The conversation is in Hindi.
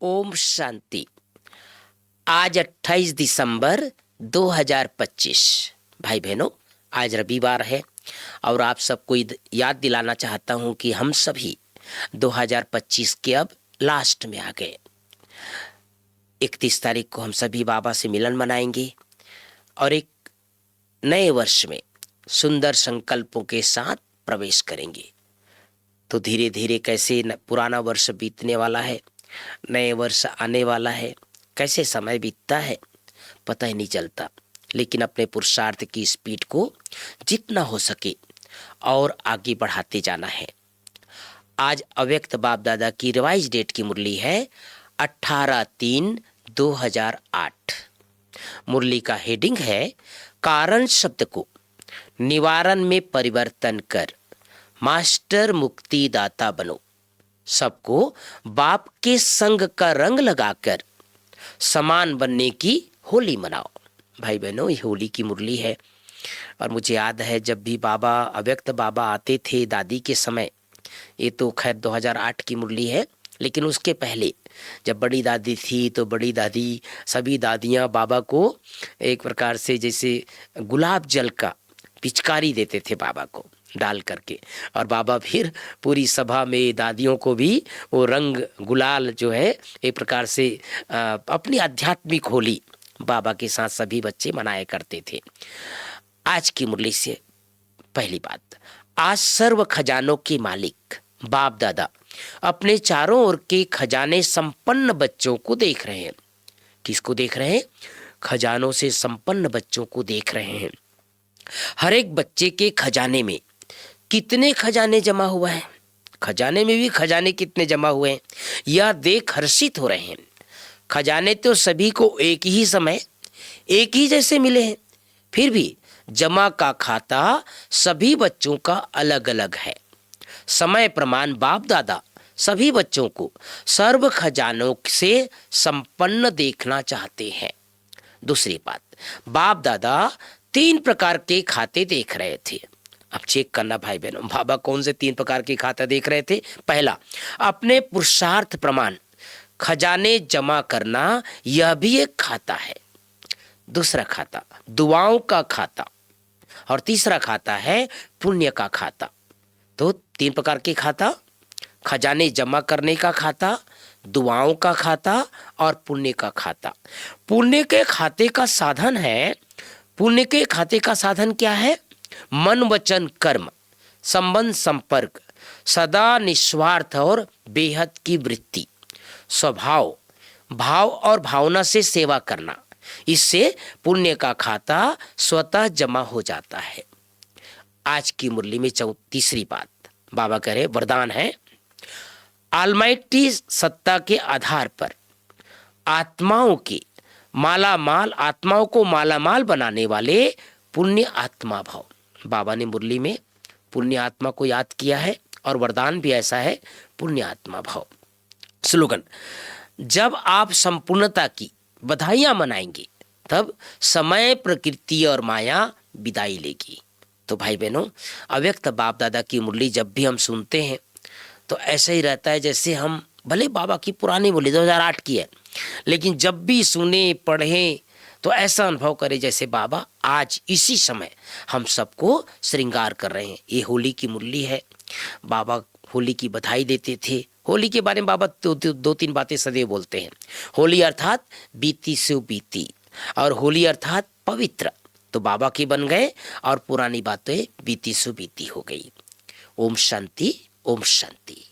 ओम शांति। आज 28 दिसंबर 2025। भाई बहनों, आज रविवार है और आप सबको याद दिलाना चाहता हूं कि हम सभी 2025 के अब लास्ट में आ गए। 31 तारीख को हम सभी बाबा से मिलन मनाएंगे और एक नए वर्ष में सुंदर संकल्पों के साथ प्रवेश करेंगे। तो धीरे धीरे कैसे पुराना वर्ष बीतने वाला है, नए वर्ष आने वाला है, कैसे समय बीतता है पता ही नहीं चलता। लेकिन अपने पुरुषार्थ की स्पीड को जितना हो सके और आगे बढ़ाते जाना है। आज अव्यक्त बाप दादा की रिवाइज डेट की मुरली है 18/3/2008। मुरली का हेडिंग है कारण शब्द को निवारण में परिवर्तन कर मास्टर मुक्तिदाता बनो। सबको बाप के संग का रंग लगाकर समान बनने की होली मनाओ। भाई बहनों, ये होली की मुरली है और मुझे याद है जब भी बाबा अव्यक्त बाबा आते थे दादी के समय, ये तो खैर 2008 की मुरली है, लेकिन उसके पहले जब बड़ी दादी थी तो बड़ी दादी, सभी दादियाँ बाबा को एक प्रकार से जैसे गुलाब जल का पिचकारी देते थे बाबा को डाल करके, और बाबा फिर पूरी सभा में दादियों को भी वो रंग गुलाल जो है एक प्रकार से अपनी आध्यात्मिक होली बाबा के साथ सभी बच्चे मनाया करते थे। आज की मुरली से पहली बात, आज सर्व खजानों के मालिक बाप दादा अपने चारों ओर के खजाने संपन्न बच्चों को देख रहे हैं। किसको देख रहे हैं? खजानों से संपन्न बच्चों को देख रहे हैं। हर एक बच्चे के खजाने में कितने खजाने जमा हुआ है, खजाने में भी खजाने कितने जमा हुए हैं, यह देख हर्षित हो रहे हैं। खजाने तो सभी को एक ही समय एक ही जैसे मिले हैं, फिर भी जमा का खाता सभी बच्चों का अलग अलग है। समय प्रमाण बाप दादा सभी बच्चों को सर्व खजानों से संपन्न देखना चाहते हैं। दूसरी बात, बाप दादा 3 प्रकार के खाते देख रहे थे। अब चेक करना भाई बहनों, बाबा कौन से 3 प्रकार के खाता देख रहे थे। पहला, अपने पुरुषार्थ प्रमाण खजाने जमा करना, यह भी एक खाता है। दूसरा खाता दुआओं का खाता और तीसरा खाता है पुण्य का खाता। तो 3 प्रकार के खाता, खजाने जमा करने का खाता, दुआओं का खाता और पुण्य का खाता। पुण्य के खाते का साधन है, पुण्य के खाते का साधन क्या है? मन वचन कर्म, संबंध संपर्क, सदा निस्वार्थ और बेहद की वृत्ति, स्वभाव भाव और भावना से सेवा करना। इससे पुण्य का खाता स्वतः जमा हो जाता है। आज की मुरली में तीसरी बात बाबा कह रहे वरदान है, ऑलमाइटी सत्ता के आधार पर आत्माओं को मालामाल बनाने वाले पुण्य आत्मा भाव। बाबा ने मुरली में पुण्य आत्मा को याद किया है और वरदान भी ऐसा है, पुण्य आत्मा भाव। स्लोगन, जब आप संपूर्णता की बधाइयां मनाएंगे तब समय, प्रकृति और माया विदाई लेगी। तो भाई बहनों, अव्यक्त बाप दादा की मुरली जब भी हम सुनते हैं तो ऐसा ही रहता है जैसे हम, भले बाबा की पुरानी मुरली 2008 की है, लेकिन जब भी सुने पढ़ें तो ऐसा अनुभव करे जैसे बाबा आज इसी समय हम सबको श्रृंगार कर रहे हैं। ये होली की मुरली है। बाबा होली की बधाई देते थे। होली के बारे में बाबा 2-3 बातें सदैव बोलते हैं। होली अर्थात बीती सो बीती और होली अर्थात पवित्र। तो बाबा के बन गए और पुरानी बातें बीती सो बीती हो गई। ओम शांति, ओम शांति।